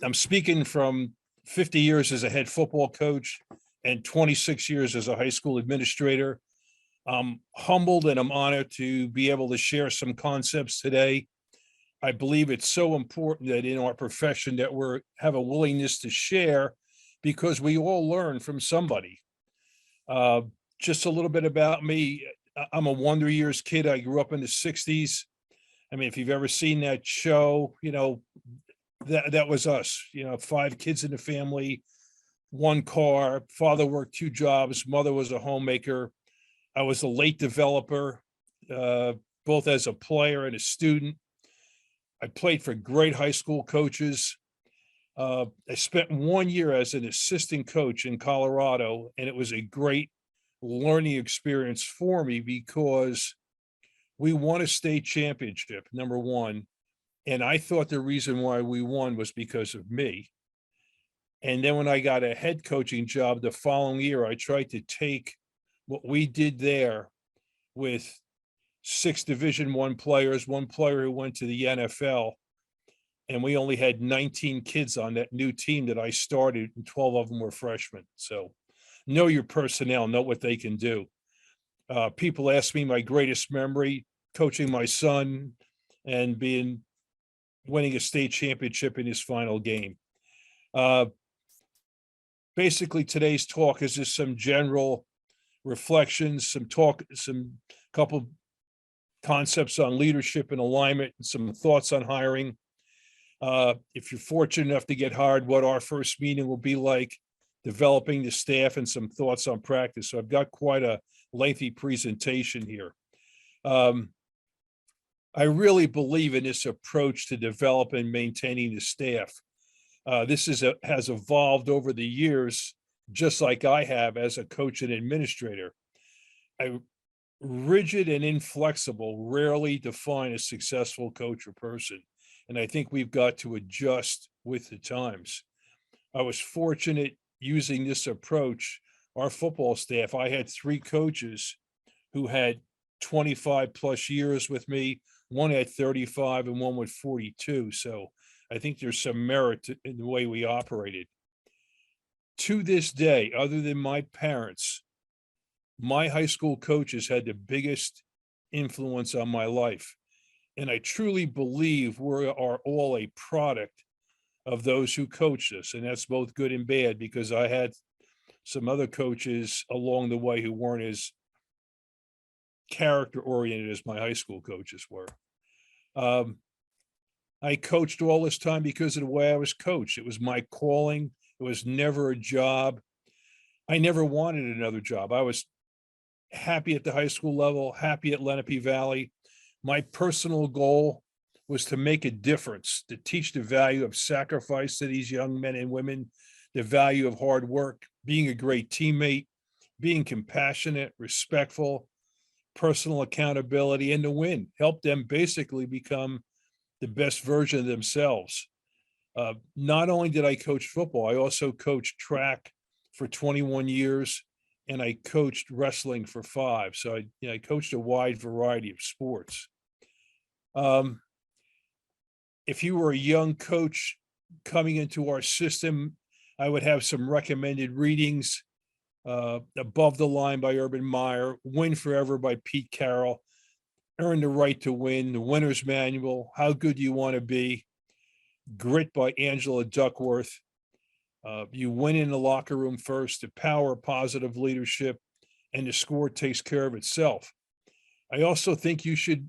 I'm speaking from 50 years as a head football coach and 26 years as a high school administrator. I'm humbled and I'm honored to be able to share some concepts today. I believe it's so important that in our profession that we have a willingness to share because we all learn from somebody. Uh, just a little bit about me. I'm a Wonder Years kid. I grew up in the 60s. I mean, if you've ever seen that show, that was us, 5 kids in the family, 1 car, father worked 2 jobs, mother was a homemaker. I was a late developer, both as a player and a student. I played for great high school coaches. I spent 1 year as an assistant coach in Colorado, and it was a great learning experience for me because we won a state championship, number one. And I thought the reason why we won was because of me. And then when I got a head coaching job the following year, I tried to take what we did there with 6 Division I players, 1 player who went to the NFL, and we only had 19 kids on that new team that I started, and 12 of them were freshmen. So know your personnel, know what they can do. People ask me my greatest memory, coaching my son and winning a state championship in his final game. Basically, today's talk is just some general reflections, some couple concepts on leadership and alignment, and some thoughts on hiring. If you're fortunate enough to get hired, what our first meeting will be like, developing the staff, and some thoughts on practice. So I've got quite a lengthy presentation here. I really believe in this approach to develop and maintaining the staff. This has evolved over the years, just like I have as a coach and administrator. Rigid and inflexible rarely define a successful coach or person. And I think we've got to adjust with the times. I was fortunate using this approach. Our football staff, I had 3 coaches who had 25 plus years with me, 1 had 35 and 1 with 42. So I think there's some merit in the way we operated. To this day, other than my parents, my high school coaches had the biggest influence on my life. And I truly believe we are all a product of those who coached us. And that's both good and bad, because I had some other coaches along the way who weren't as character oriented as my high school coaches were. I coached all this time because of the way I was coached. It was my calling. It was never a job. I never wanted another job. I was happy at the high school level, happy at Lenape Valley. My personal goal was to make a difference, to teach the value of sacrifice to these young men and women, the value of hard work, being a great teammate, being compassionate, respectful, personal accountability, and to win, help them basically become the best version of themselves. Not only did I coach football, I also coached track for 21 years, and I coached wrestling for 5. So I coached a wide variety of sports. If you were a young coach coming into our system, I would have some recommended readings. Above the Line by Urban Meyer, Win Forever by Pete Carroll, Earn the Right to Win, The Winner's Manual, How Good Do You Want to Be, Grit by Angela Duckworth, You Win in the Locker Room First, The Power of Positive Leadership, and The Score Takes Care of Itself. I also think you should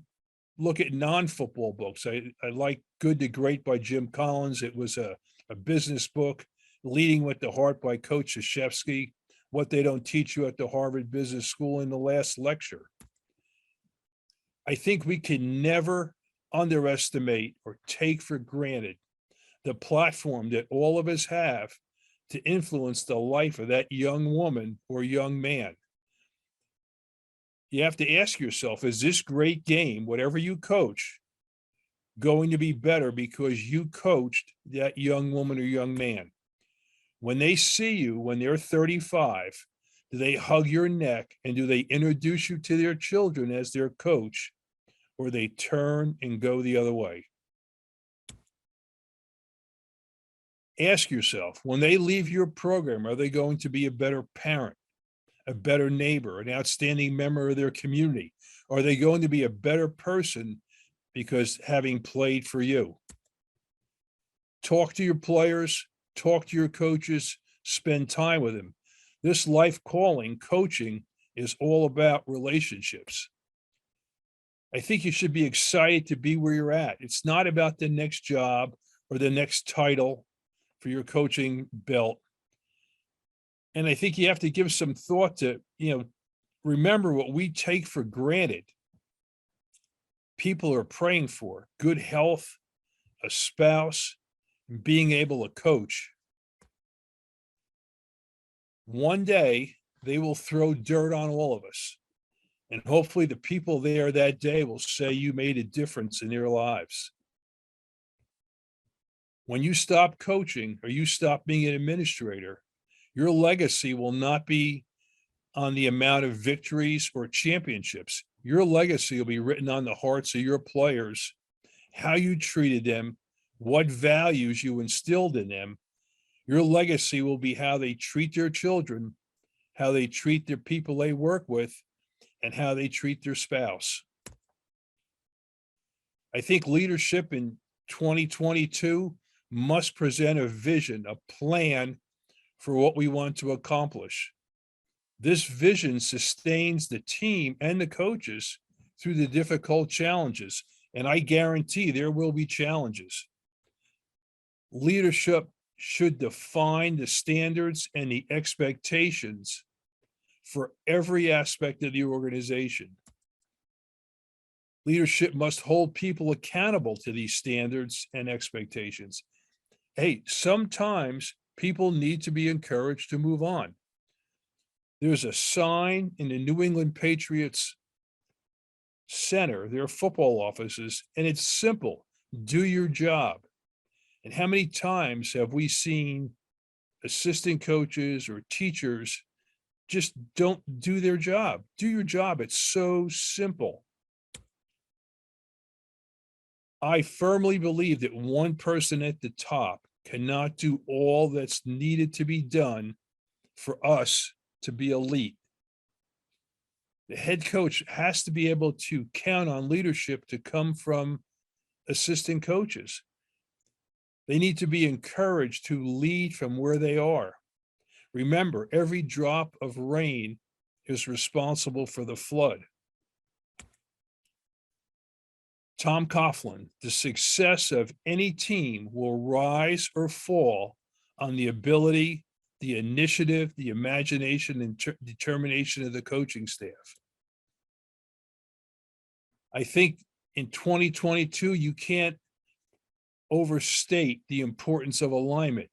look at non-football books. I like Good to Great by Jim Collins. It was a business book. Leading with the Heart by Coach Krzyzewski, What They Don't Teach You at the Harvard Business School in the Last Lecture. I think we can never underestimate or take for granted the platform that all of us have to influence the life of that young woman or young man. You have to ask yourself, is this great game, whatever you coach, going to be better because you coached that young woman or young man? When they see you, when they're 35, do they hug your neck and do they introduce you to their children as their coach, or they turn and go the other way? Ask yourself, when they leave your program, are they going to be a better parent, a better neighbor, an outstanding member of their community? Are they going to be a better person because having played for you? Talk to your players, talk to your coaches, spend time with them. This life calling, coaching, is all about relationships. I think you should be excited to be where you're at. It's not about the next job or the next title for your coaching belt. And I think you have to give some thought to, remember what we take for granted. People are praying for good health, a spouse, and being able to coach. One day, they will throw dirt on all of us. And hopefully the people there that day will say you made a difference in their lives. When you stop coaching or you stop being an administrator, your legacy will not be on the amount of victories or championships. Your legacy will be written on the hearts of your players, how you treated them, what values you instilled in them. Your legacy will be how they treat their children, how they treat the people they work with, and how they treat their spouse. I think leadership in 2022 must present a vision, a plan for what we want to accomplish. This vision sustains the team and the coaches through the difficult challenges, and I guarantee there will be challenges. Leadership should define the standards and the expectations for every aspect of the organization. Leadership must hold people accountable to these standards and expectations. Hey, sometimes people need to be encouraged to move on. There's a sign in the New England Patriots Center, their football offices, and it's simple: do your job. And how many times have we seen assistant coaches or teachers just don't do their job? Do your job. It's so simple. I firmly believe that one person at the top cannot do all that's needed to be done for us to be elite. The head coach has to be able to count on leadership to come from assistant coaches. They need to be encouraged to lead from where they are. Remember, every drop of rain is responsible for the flood. Tom Coughlin: the success of any team will rise or fall on the ability, the initiative, the imagination, and determination of the coaching staff. I think in 2022, you can't overstate the importance of alignment.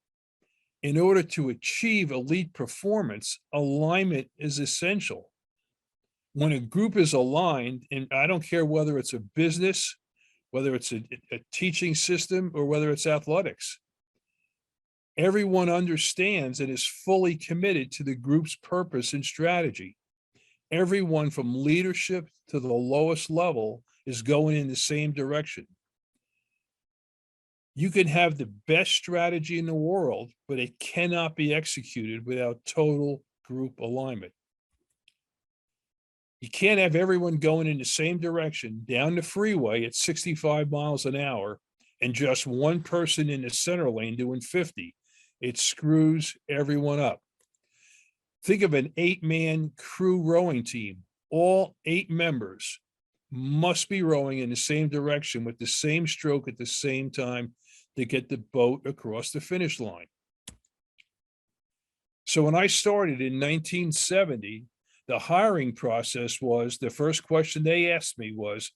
In order to achieve elite performance, alignment is essential. When a group is aligned, and I don't care whether it's a business, whether it's a teaching system, or whether it's athletics, everyone understands and is fully committed to the group's purpose and strategy. Everyone from leadership to the lowest level is going in the same direction. You can have the best strategy in the world, but it cannot be executed without total group alignment. You can't have everyone going in the same direction down the freeway at 65 miles an hour and just one person in the center lane doing 50. It screws everyone up. Think of an 8-man crew rowing team. All 8 members must be rowing in the same direction with the same stroke at the same time to get the boat across the finish line. So when I started in 1970, the hiring process was, the first question they asked me was,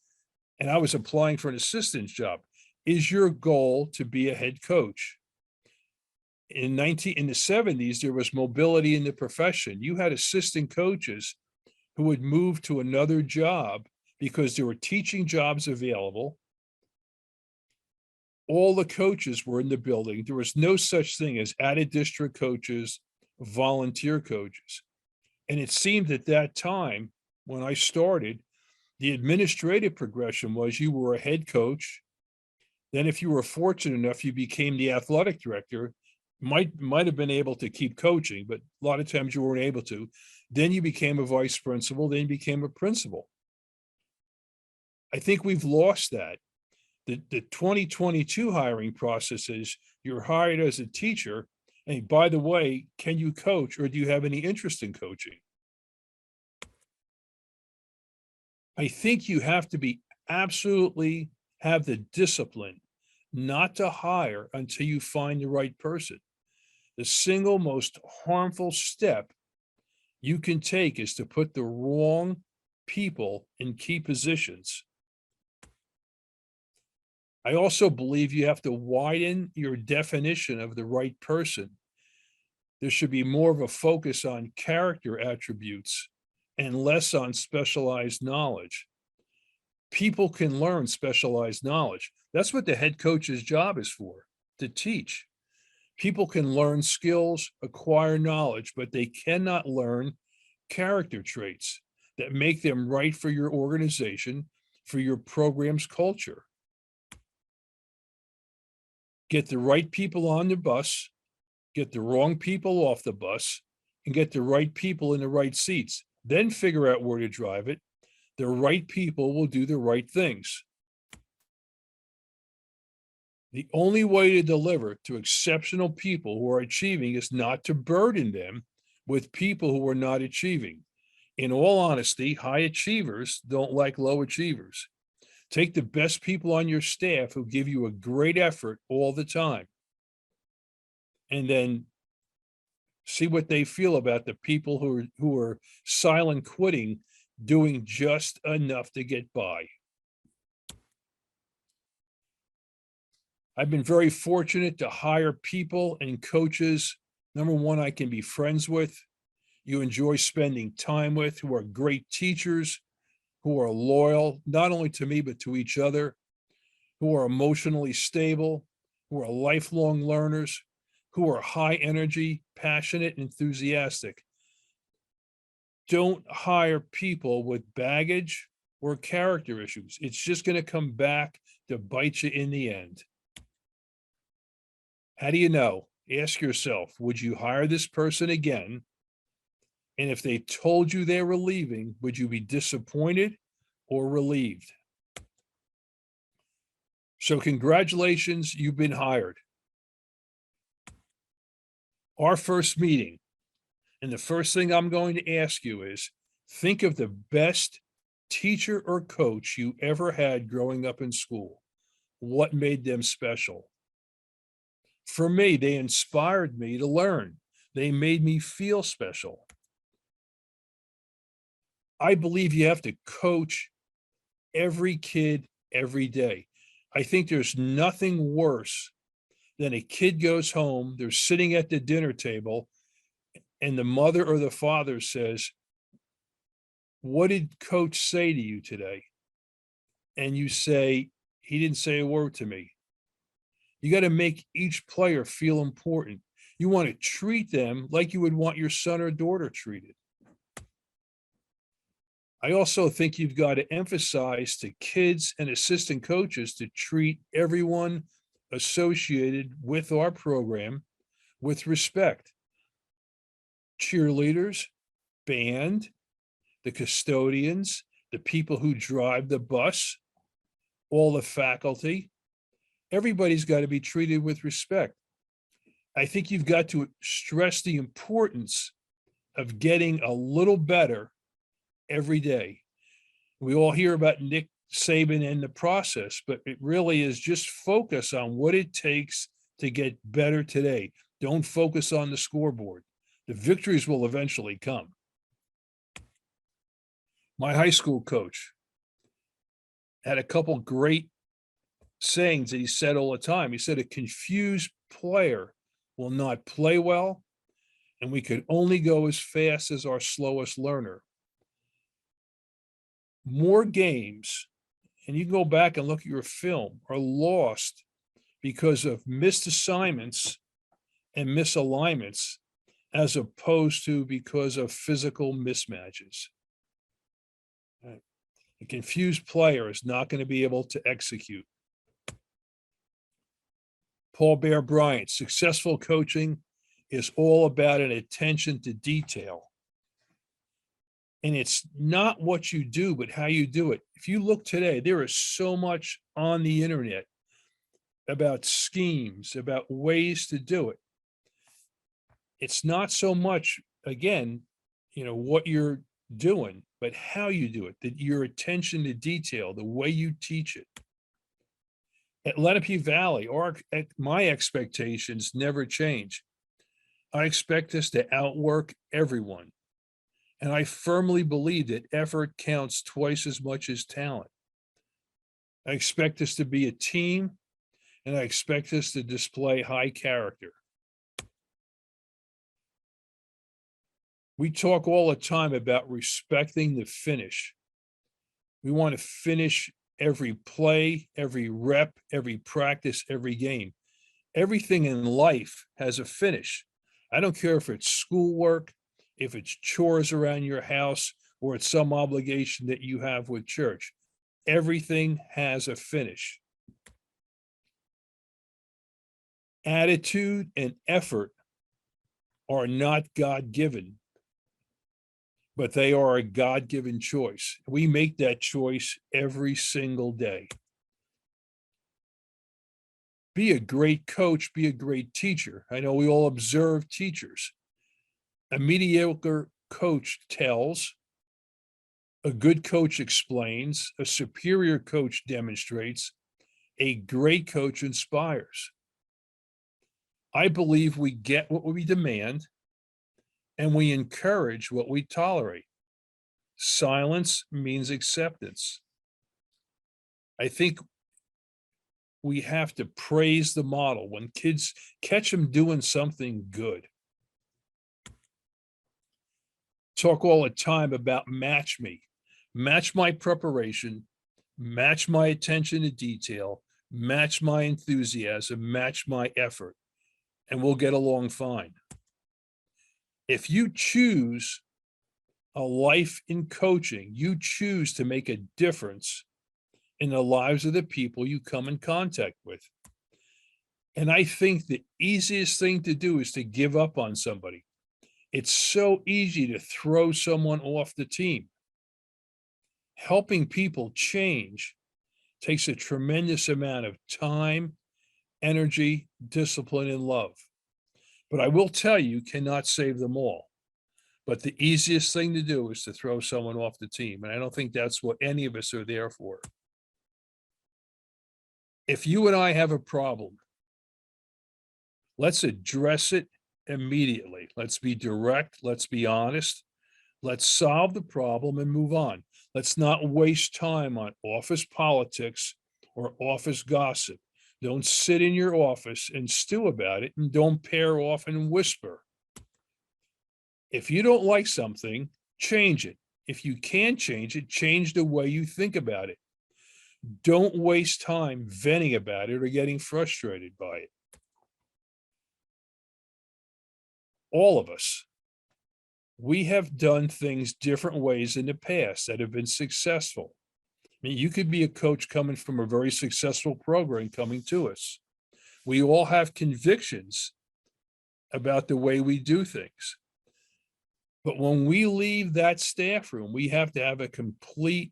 and I was applying for an assistant's job, is your goal to be a head coach? In the 70s, there was mobility in the profession. You had assistant coaches who would move to another job because there were teaching jobs available. All the coaches were in the building. There was no such thing as out-of-district coaches, volunteer coaches. And it seemed at that time, when I started, the administrative progression was you were a head coach. Then if you were fortunate enough, you became the athletic director. might have been able to keep coaching, but a lot of times you weren't able to. Then you became a vice principal, then you became a principal. I think we've lost that. The 2022 hiring process is you're hired as a teacher. And by the way, can you coach, or do you have any interest in coaching? I think you have to be absolutely have the discipline not to hire until you find the right person. The single most harmful step you can take is to put the wrong people in key positions. I also believe you have to widen your definition of the right person. There should be more of a focus on character attributes and less on specialized knowledge. People can learn specialized knowledge. That's what the head coach's job is for, to teach. People can learn skills, acquire knowledge, but they cannot learn character traits that make them right for your organization, for your program's culture. Get the right people on the bus, get the wrong people off the bus, and get the right people in the right seats. Then figure out where to drive it. The right people will do the right things. The only way to deliver to exceptional people who are achieving is not to burden them with people who are not achieving. In all honesty, high achievers don't like low achievers. Take the best people on your staff who give you a great effort all the time, and then see what they feel about the people who are silent quitting, doing just enough to get by. I've been very fortunate to hire people and coaches, number one, I can be friends with, you enjoy spending time with, who are great teachers, who are loyal, not only to me, but to each other, who are emotionally stable, who are lifelong learners, who are high energy, passionate, enthusiastic. Don't hire people with baggage or character issues. It's just going to come back to bite you in the end. How do you know? Ask yourself, would you hire this person again? And if they told you they were leaving, would you be disappointed or relieved? So congratulations, you've been hired. Our first meeting, and the first thing I'm going to ask you is, think of the best teacher or coach you ever had growing up in school. What made them special? For me, they inspired me to learn. They made me feel special. I believe you have to coach every kid every day. I think there's nothing worse than a kid goes home, they're sitting at the dinner table, and the mother or the father says, "What did coach say to you today?" And you say, "He didn't say a word to me." You got to make each player feel important. You want to treat them like you would want your son or daughter treated. I also think you've got to emphasize to kids and assistant coaches to treat everyone associated with our program with respect. Cheerleaders, band, the custodians, the people who drive the bus, all the faculty. Everybody's got to be treated with respect. I think you've got to stress the importance of getting a little better every day. We all hear about Nick Saban and the process, but it really is just focus on what it takes to get better today. Don't focus on the scoreboard. The victories will eventually come. My high school coach had a couple great sayings that he said all the time. He said, a confused player will not play well, and we could only go as fast as our slowest learner. More games, and you can go back and look at your film, are lost because of missed assignments and misalignments, as opposed to because of physical mismatches. A confused player is not going to be able to execute. Paul Bear Bryant, successful coaching is all about an attention to detail. And it's not what you do, but how you do it. If you look today, there is so much on the internet about schemes, about ways to do it. It's not so much, again, what you're doing, but how you do it, that your attention to detail, the way you teach it. At Lenape Valley, my expectations never change. I expect us to outwork everyone. And I firmly believe that effort counts twice as much as talent. I expect us to be a team, and I expect us to display high character. We talk all the time about respecting the finish. We want to finish every play, every rep, every practice, every game. Everything in life has a finish. I don't care if it's schoolwork, if it's chores around your house, or it's some obligation that you have with church. Everything has a finish. Attitude and effort are not God-given, but they are a God-given choice. We make that choice every single day. Be a great coach, be a great teacher. I know we all observe teachers. A mediocre coach tells, a good coach explains, a superior coach demonstrates, a great coach inspires. I believe we get what we demand, and we encourage what we tolerate. Silence means acceptance. I think we have to praise the model when kids catch them doing something good. Talk all the time about match me. Match my preparation, match my attention to detail, match my enthusiasm, match my effort, and we'll get along fine. If you choose a life in coaching, you choose to make a difference in the lives of the people you come in contact with. And I think the easiest thing to do is to give up on somebody. It's so easy to throw someone off the team. Helping people change takes a tremendous amount of time, energy, discipline, and love. But I will tell you, cannot save them all. But the easiest thing to do is to throw someone off the team. And I don't think that's what any of us are there for. If you and I have a problem, let's address it immediately. Let's be direct. Let's be honest. Let's solve the problem and move on. Let's not waste time on office politics or office gossip. Don't sit in your office and stew about it, and don't pair off and whisper. If you don't like something, change it. If you can change it, change the way you think about it. Don't waste time venting about it or getting frustrated by it. All of us, we have done things different ways in the past that have been successful. I mean, you could be a coach coming from a very successful program coming to us. We all have convictions about the way we do things. But when we leave that staff room, we have to have a complete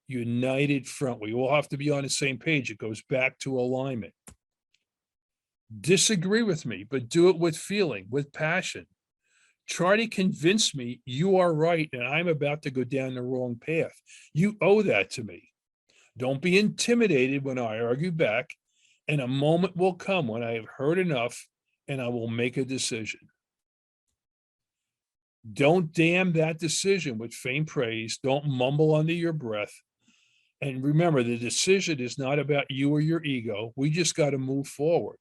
united front. We all have to be on the same page. It goes back to alignment. Disagree with me, but do it with feeling, with passion. Try to convince me you are right and I'm about to go down the wrong path. You owe that to me. Don't be intimidated when I argue back, and a moment will come when I have heard enough and I will make a decision. Don't damn that decision with faint praise. Don't mumble under your breath. And remember, the decision is not about you or your ego. We just got to move forward.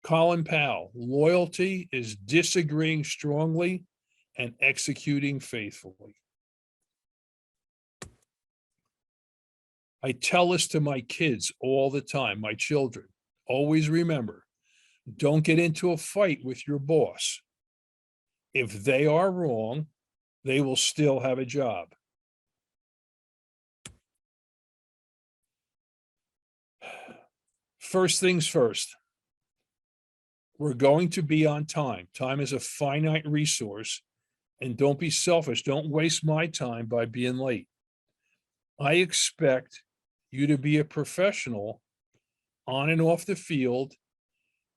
Colin Powell, loyalty is disagreeing strongly and executing faithfully. I tell this to my kids all the time, my children. Always remember, don't get into a fight with your boss. If they are wrong, they will still have a job. First things first, We're going to be on time. Time is a finite resource, and don't be selfish. Don't waste my time by being late. I expect you to be a professional on and off the field,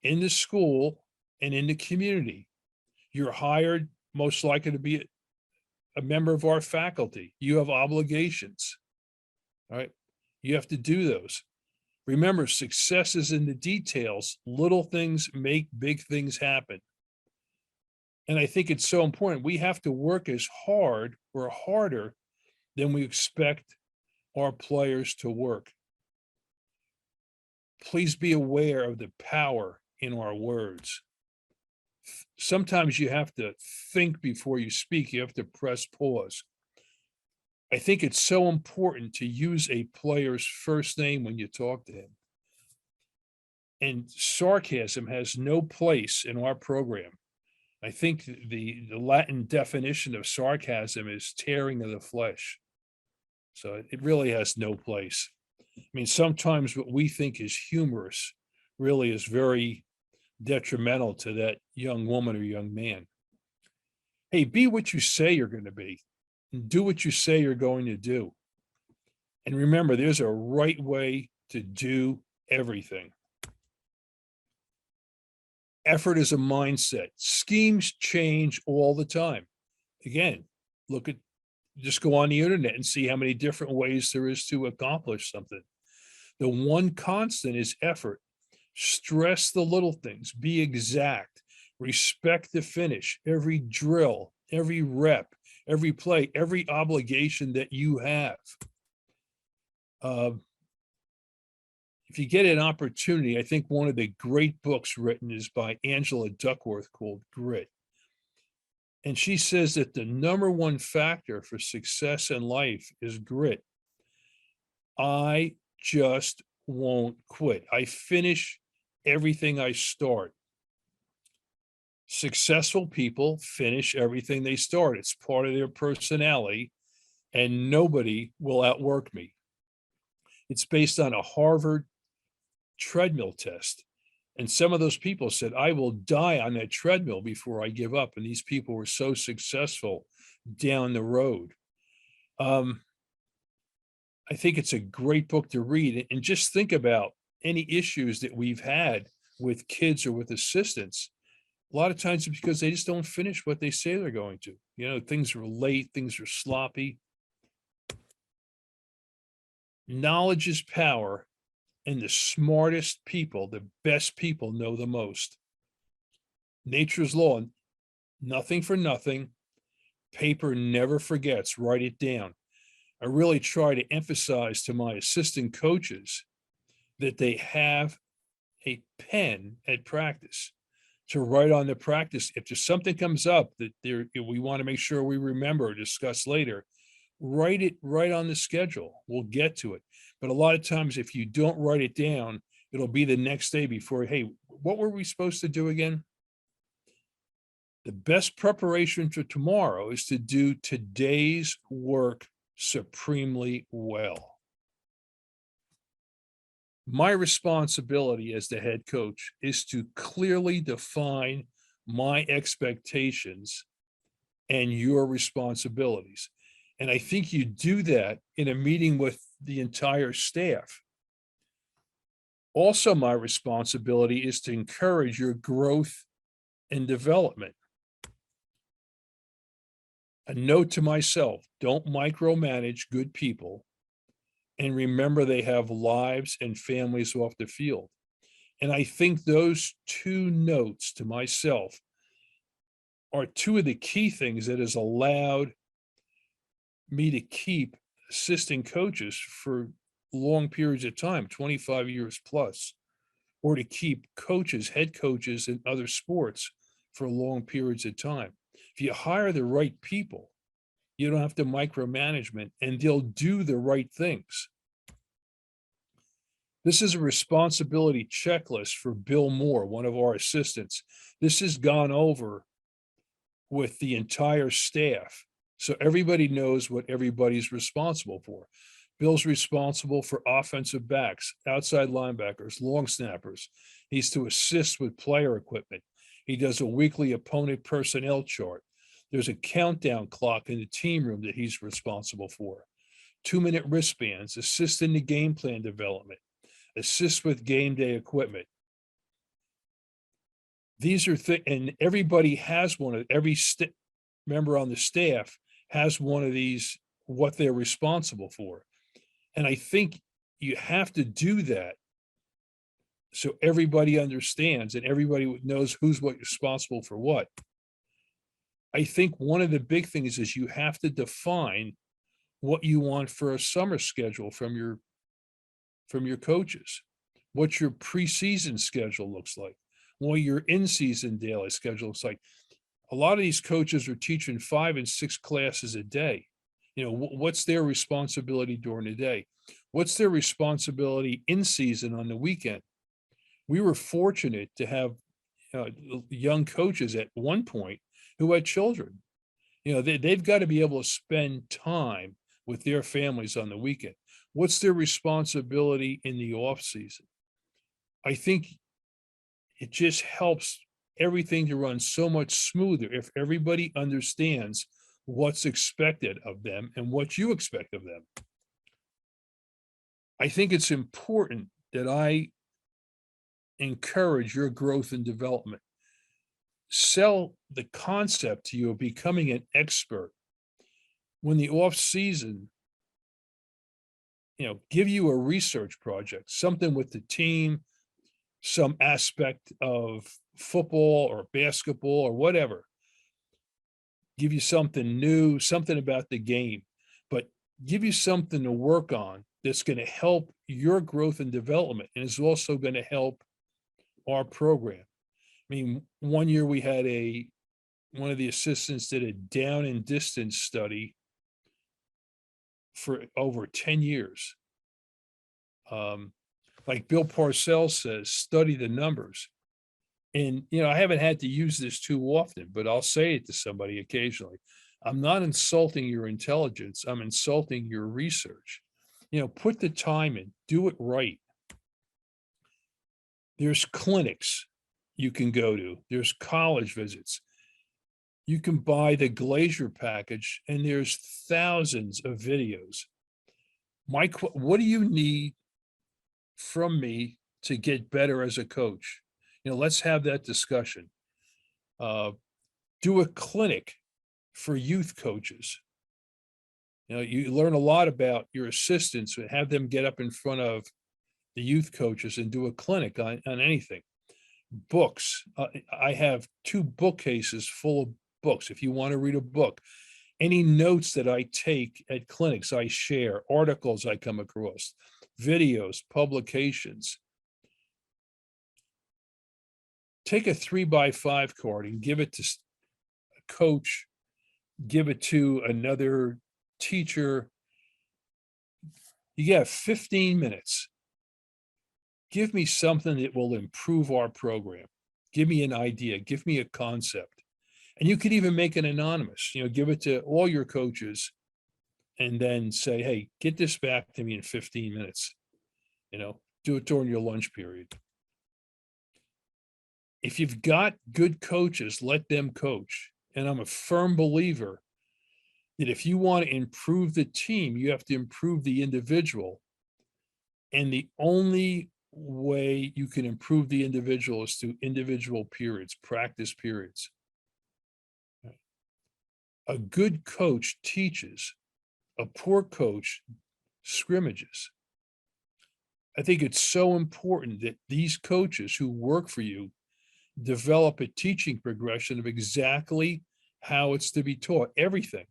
in the school, and in the community. You're hired most likely to be a member of our faculty. You have obligations, all right? You have to do those. Remember, success is in the details. Little things make big things happen. And I think it's so important. We have to work as hard or harder than we expect our players to work. Please be aware of the power in our words. Sometimes you have to think before you speak. You have to press pause. I think it's so important to use a player's first name when you talk to him. And sarcasm has no place in our program. I think the Latin definition of sarcasm is tearing of the flesh. So it really has no place. I mean, sometimes what we think is humorous really is very detrimental to that young woman or young man. Hey, be what you say you're going to be, and do what you say you're going to do. And remember, there's a right way to do everything. Effort is a mindset. Schemes change all the time. Again, just go on the internet and see how many different ways there is to accomplish something. The one constant is effort. Stress the little things, be exact, respect the finish, every drill, every rep, every play, every obligation that you have. If you get an opportunity, I think one of the great books written is by Angela Duckworth called Grit. And she says that the number one factor for success in life is grit. I just won't quit. I finish everything I start. Successful people finish everything they start. It's part of their personality, and nobody will outwork me. It's based on a Harvard treadmill test. And some of those people said, I will die on that treadmill before I give up. And these people were so successful down the road. I think it's a great book to read. And just think about any issues that we've had with kids or with assistants. A lot of times it's because they just don't finish what they say they're going to. You know, things are late, things are sloppy. Knowledge is power, and the smartest people, the best people, know the most. Nature's law, nothing for nothing. Paper never forgets. Write it down. I really try to emphasize to my assistant coaches that they have a pen at practice to write on the practice. If there's something comes up that we want to make sure we remember or discuss later, write it right on the schedule. We'll get to it. But a lot of times, if you don't write it down, it'll be the next day before, hey, what were we supposed to do again? The best preparation for tomorrow is to do today's work supremely well. My responsibility as the head coach is to clearly define my expectations and your responsibilities. And I think you do that in a meeting with the entire staff. Also, my responsibility is to encourage your growth and development. A note to myself, don't micromanage good people, and remember they have lives and families off the field. And I think those two notes to myself are two of the key things that has allowed me to keep assisting coaches for long periods of time, 25 years plus, or to keep coaches, head coaches in other sports for long periods of time. If you hire the right people, you don't have to micromanagement, and they'll do the right things. This is a responsibility checklist for Bill Moore, one of our assistants. This has gone over with the entire staff, so everybody knows what everybody's responsible for. Bill's responsible for offensive backs, outside linebackers, long snappers. He's to assist with player equipment. He does a weekly opponent personnel chart. There's a countdown clock in the team room that he's responsible for. 2-minute wristbands, assist in the game plan development, assist with game day equipment. These are things, and everybody has one of, every member on the staff has one of these, what they're responsible for. And I think you have to do that so everybody understands and everybody knows who's what responsible for what. I think one of the big things is you have to define what you want for a summer schedule from your coaches, what your preseason schedule looks like, what your in-season daily schedule looks like. A lot of these coaches are teaching 5 and 6 classes a day. You know, what's their responsibility during the day? What's their responsibility in season on the weekend? We were fortunate to have young coaches at one point who had children. You know, they've got to be able to spend time with their families on the weekend. What's their responsibility in the off season? I think it just helps everything to run so much smoother if everybody understands what's expected of them and what you expect of them. I think it's important that I encourage your growth and development. Sell the concept to you of becoming an expert. When the off season, give you a research project, something with the team, some aspect of football or basketball or whatever. Give you something new, something about the game, but give you something to work on that's going to help your growth and development, and is also going to help our program. I mean, one year we had one of the assistants did a down and distance study for over 10 years. Like Bill Parcells says, study the numbers. And, I haven't had to use this too often, but I'll say it to somebody occasionally. I'm not insulting your intelligence. I'm insulting your research. Put the time in, do it right. There's clinics you can go to. There's college visits. You can buy the Glacier package, and there's thousands of videos. What do you need from me to get better as a coach? Let's have that discussion. Do a clinic for youth coaches. You learn a lot about your assistants and have them get up in front of the youth coaches and do a clinic on anything. Books. I have 2 bookcases full of books. If you want to read a book, any notes that I take at clinics, I share, articles I come across, videos, publications. Take a 3x5 card and give it to a coach, give it to another teacher. You have 15 minutes. Give me something that will improve our program. Give me an idea, give me a concept. And you could even make it anonymous, give it to all your coaches and then say, hey, get this back to me in 15 minutes. Do it during your lunch period. If you've got good coaches, let them coach. And I'm a firm believer that if you want to improve the team, you have to improve the individual. And the only way you can improve the individual is through individual periods, practice periods. A good coach teaches, a poor coach scrimmages. I think it's so important that these coaches who work for you develop a teaching progression of exactly how it's to be taught, everything,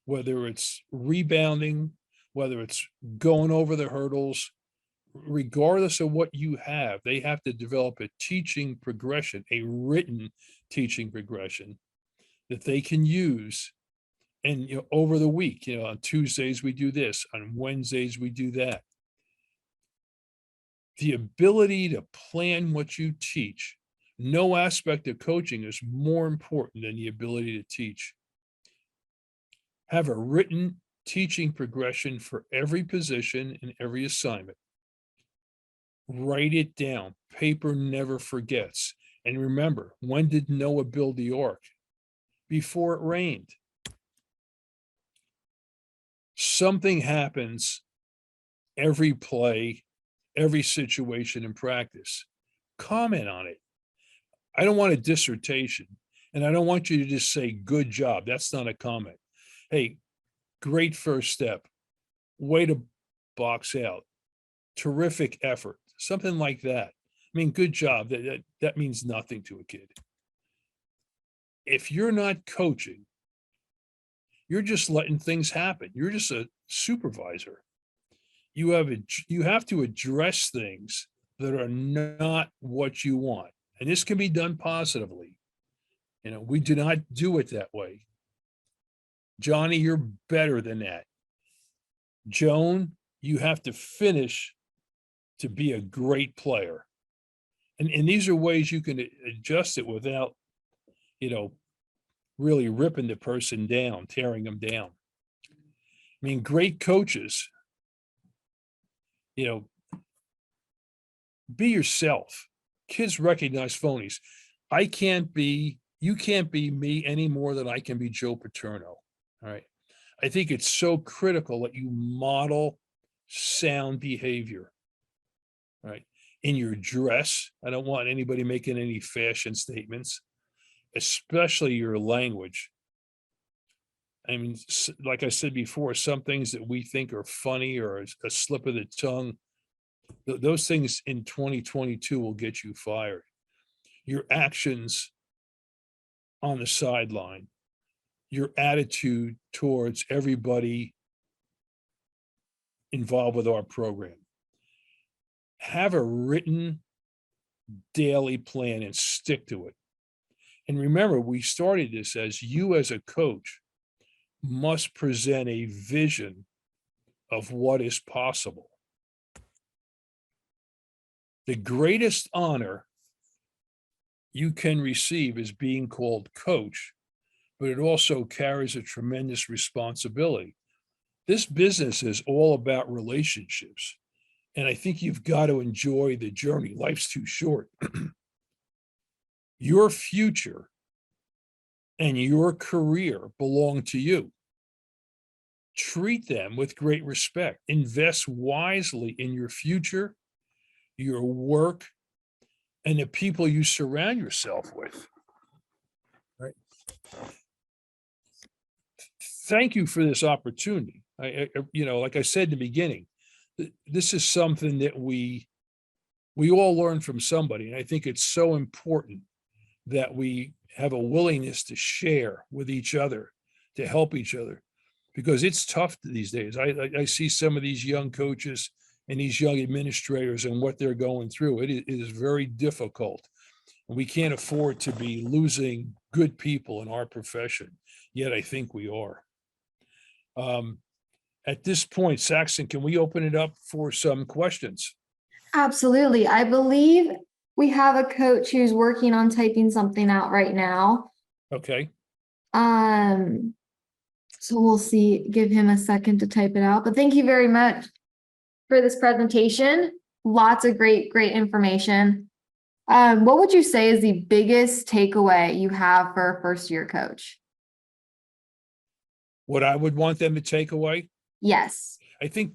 whether it's rebounding, whether it's going over the hurdles, regardless of what you have, they have to develop a teaching progression, a written teaching progression that they can use. And, over the week, on Tuesdays, we do this, on Wednesdays, we do that. The ability to plan what you teach. No aspect of coaching is more important than the ability to teach. Have a written teaching progression for every position and every assignment. Write it down. Paper never forgets. And remember, when did Noah build the ark? Before it rained. Something happens every play, every situation in practice. Comment on it. I don't want a dissertation, and I don't want you to just say, good job. That's not a comment. Hey, great first step. Way to box out. Terrific effort. Something like that. I mean, good job. That means nothing to a kid. If you're not coaching, you're just letting things happen. You're just a supervisor. You have to address things that are not what you want. And this can be done positively. We do not do it that way. Johnny, you're better than that. Joan, you have to finish to be a great player. And these are ways you can adjust it without, really ripping the person down, tearing them down. I mean, great coaches, be yourself. Kids recognize phonies. You can't be me any more than I can be Joe Paterno. All right. I think it's so critical that you model sound behavior, right? In your dress. I don't want anybody making any fashion statements, especially your language. I mean, like I said before, some things that we think are funny or a slip of the tongue, those things in 2022 will get you fired. Your actions on the sideline, your attitude towards everybody involved with our program. Have a written daily plan and stick to it. And remember, we started this as you as a coach must present a vision of what is possible. The greatest honor you can receive is being called coach, but it also carries a tremendous responsibility. This business is all about relationships, and I think you've got to enjoy the journey. Life's too short. Your future and your career belong to you. Treat them with great respect. Invest wisely in your future, your work, and the people you surround yourself with. Right? Thank you for this opportunity. Like I said in the beginning, this is something that we all learn from somebody, and I think it's so important that we have a willingness to share with each other, to help each other, because it's tough these days. I see some of these young coaches and these young administrators and what they're going through. It is very difficult. And we can't afford to be losing good people in our profession, yet I think we are. At this point, Saxon, can we open it up for some questions? Absolutely. I believe we have a coach who's working on typing something out right now. Okay. So we'll see, give him a second to type it out. But thank you very much for this presentation. Lots of great information. What would you say is the biggest takeaway you have for a first-year coach? What I would want them to take away? Yes. I think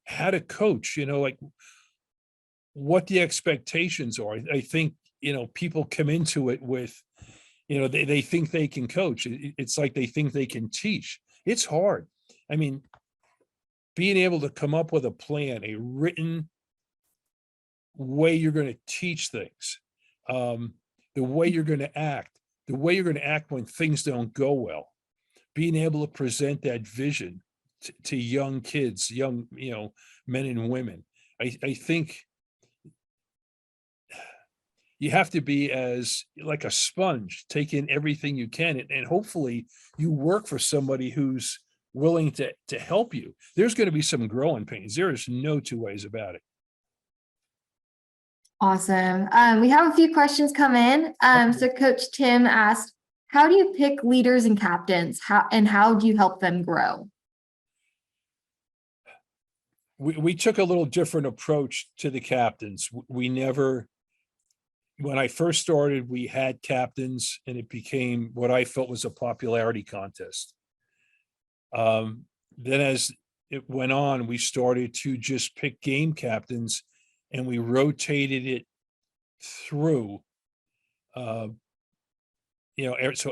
how to coach, like what the expectations are. I think, people come into it with, they think they can coach. It's like they think they can teach. It's hard. I mean, being able to come up with a plan, a written way you're going to teach things, the way you're going to act, when things don't go well, being able to present that vision to young kids, young, men and women. I think you have to be as like a sponge, take in everything you can, and hopefully you work for somebody who's willing to help you. There's going to be some growing pains. There is no two ways about it. Awesome. We have a few questions come in. So Coach Tim asked, how do you pick leaders and captains? How do you help them grow? we took a little different approach to the captains. We never, when I first started, we had captains and it became what I felt was a popularity contest. Then as it went on, we started to just pick game captains and we rotated it through. So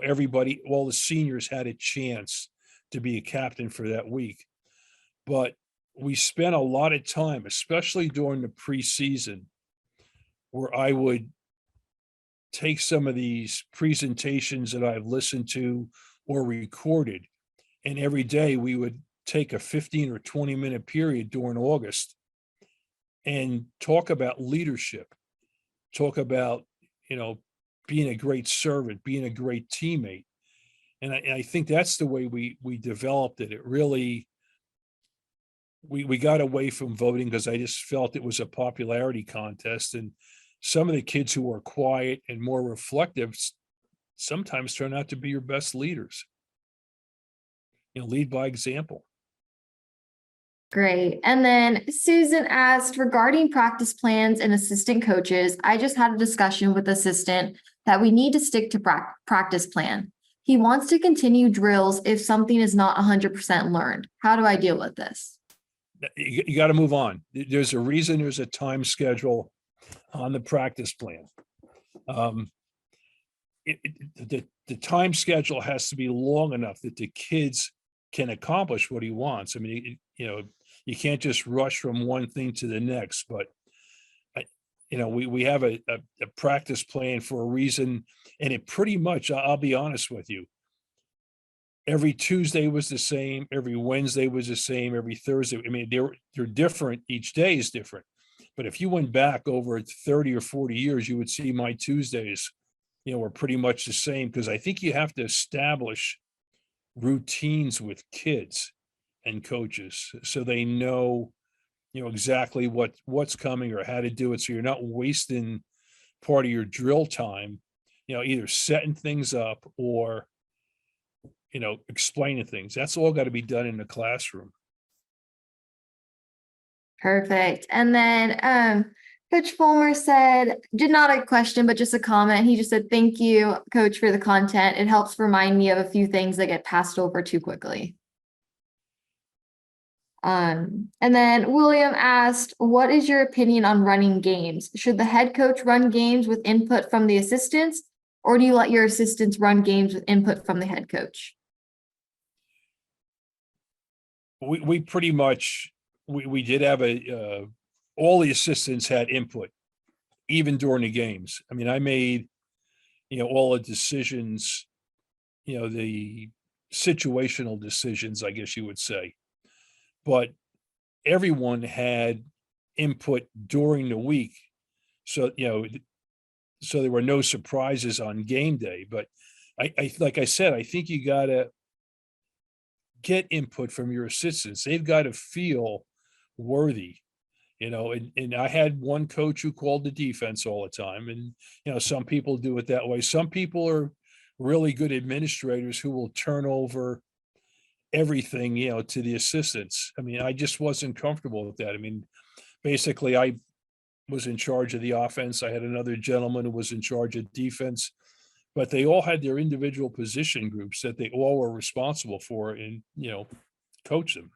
everybody, all the seniors had a chance to be a captain for that week. But we spent a lot of time, especially during the preseason, where I would take some of these presentations that I've listened to or recorded, and every day we would take a 15 or 20-minute period during August and talk about leadership, talk about, being a great servant, being a great teammate. And I think that's the way we developed it. It really, we got away from voting because I just felt it was a popularity contest. And some of the kids who are quiet and more reflective sometimes turn out to be your best leaders. Lead by example. Great. And then Susan asked regarding practice plans and assistant coaches, I just had a discussion with assistant that we need to stick to practice plan. He wants to continue drills if something is not 100% learned. How do I deal with this? You got to move on. There's a reason there's a time schedule on the practice plan. The time schedule has to be long enough that the kids can accomplish what he wants. I mean, you can't just rush from one thing to the next, but we have a practice plan for a reason. And it pretty much, I'll be honest with you, every Tuesday was the same, every Wednesday was the same, every Thursday. I mean, they're different. Each day is different. But if you went back over 30 or 40 years, you would see my Tuesdays, were pretty much the same, because I think you have to establish routines with kids and coaches so they know, exactly what's coming or how to do it. So you're not wasting part of your drill time, either setting things up or, explaining things. That's all got to be done in the classroom. Perfect. And then Coach Fulmer said, did not a question, but just a comment. He just said, thank you, Coach, for the content. It helps remind me of a few things that get passed over too quickly. And then William asked, what is your opinion on running games? Should the head coach run games with input from the assistants, or do you let your assistants run games with input from the head coach? We pretty much, we did have all the assistants had input, even during the games. I mean, I made, all the decisions, the situational decisions, I guess you would say. But everyone had input during the week. So, so there were no surprises on game day. But I like I said, I think you got to get input from your assistants. They've got to feel worthy, and I had one coach who called the defense all the time. And, some people do it that way. Some people are really good administrators who will turn over everything, to the assistants. I mean, I just wasn't comfortable with that. I mean, basically I was in charge of the offense. I had another gentleman who was in charge of defense, but they all had their individual position groups that they all were responsible for and, coach them.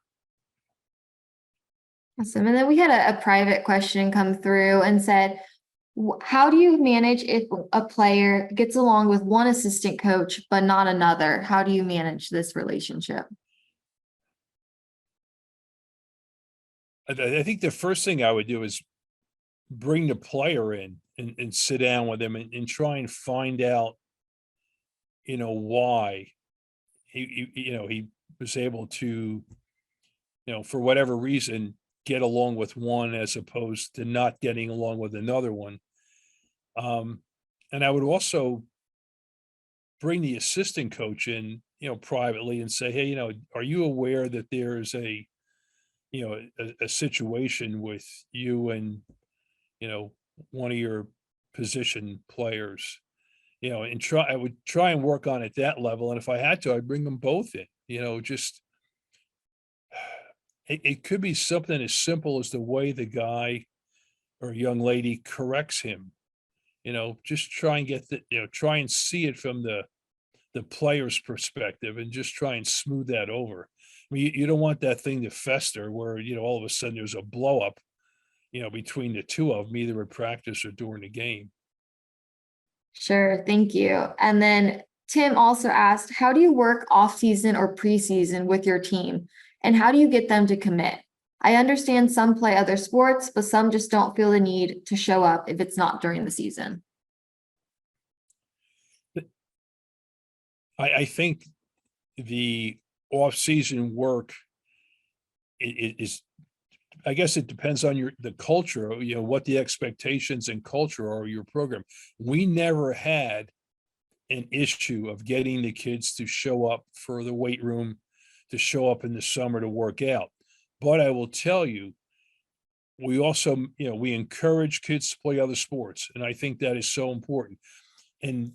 Awesome. And then we had a private question come through and said, how do you manage if a player gets along with one assistant coach, but not another? How do you manage this relationship? I think the first thing I would do is bring the player in and sit down with him and try and find out, why he was able to, for whatever reason, get along with one as opposed to not getting along with another one. And I would also bring the assistant coach in, privately and say, hey, are you aware that there's a situation with you and, one of your position players, and I would try and work on it that level. And if I had to, I'd bring them both in, just it could be something as simple as the way the guy or young lady corrects him. Just try and get try and see it from the player's perspective and just try and smooth that over. I mean, you don't want that thing to fester where, all of a sudden there's a blow up, between the two of them, either at practice or during the game. Sure, thank you. And then Tim also asked, how do you work off-season or preseason with your team? And how do you get them to commit? I understand some play other sports, but some just don't feel the need to show up if it's not during the season. I think the off-season work is, I guess it depends on the culture, what the expectations and culture are of your program. We never had an issue of getting the kids to show up for the weight room, to show up in the summer to work out. But I will tell you, we also, we encourage kids to play other sports. And I think that is so important. And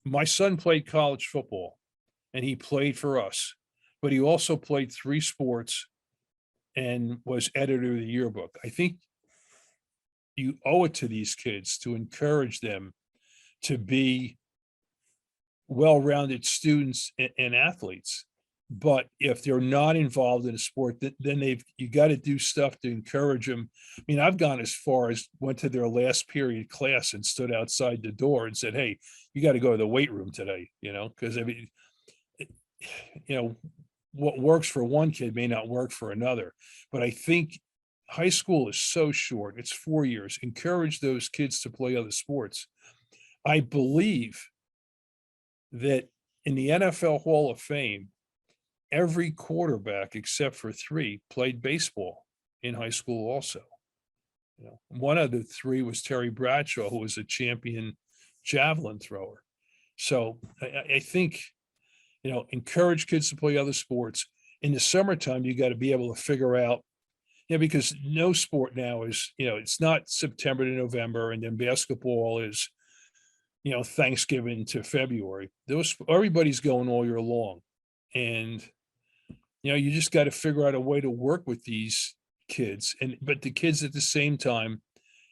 my son played college football and he played for us, but he also played 3 sports and was editor of the yearbook. I think you owe it to these kids to encourage them to be well-rounded students and athletes. But if they're not involved in a sport, then you got to do stuff to encourage them. I mean, I've gone as far as went to their last period class and stood outside the door and said, "Hey, you got to go to the weight room today," because I mean, what works for one kid may not work for another. But I think high school is so short. It's 4 years. Encourage those kids to play other sports. I believe that in the NFL Hall of Fame, every quarterback except for 3 played baseball in high school also. One of the 3 was Terry Bradshaw, who was a champion javelin thrower. So I think, encourage kids to play other sports. In the summertime, you got to be able to figure out, because no sport now is, it's not September to November, and then basketball is, Thanksgiving to February. Everybody's going all year long. And, you just got to figure out a way to work with these kids. But the kids at the same time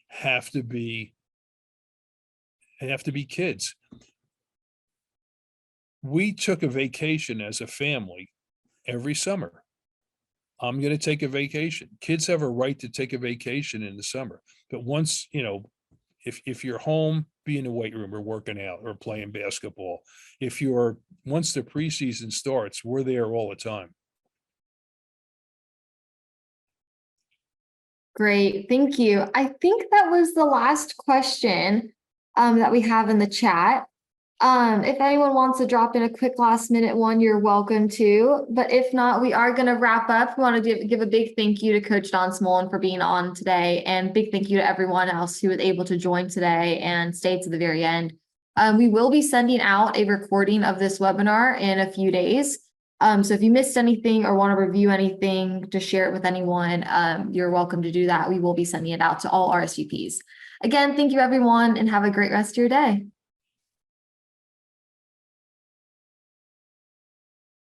have to be kids. We took a vacation as a family every summer. I'm going to take a vacation. Kids have a right to take a vacation in the summer. But once, if you're home, be in the weight room or working out or playing basketball. Once the preseason starts, we're there all the time. Great, thank you. I think that was the last question that we have in the chat. If anyone wants to drop in a quick last minute one, you're welcome to. But if not, we are going to wrap up. We want to give a big thank you to Coach Don Smolyn for being on today, and big thank you to everyone else who was able to join today and stay to the very end. We will be sending out a recording of this webinar in a few days. So if you missed anything or want to review anything to share it with anyone, you're welcome to do that. We will be sending it out to all RSVPs. Again, thank you everyone and have a great rest of your day.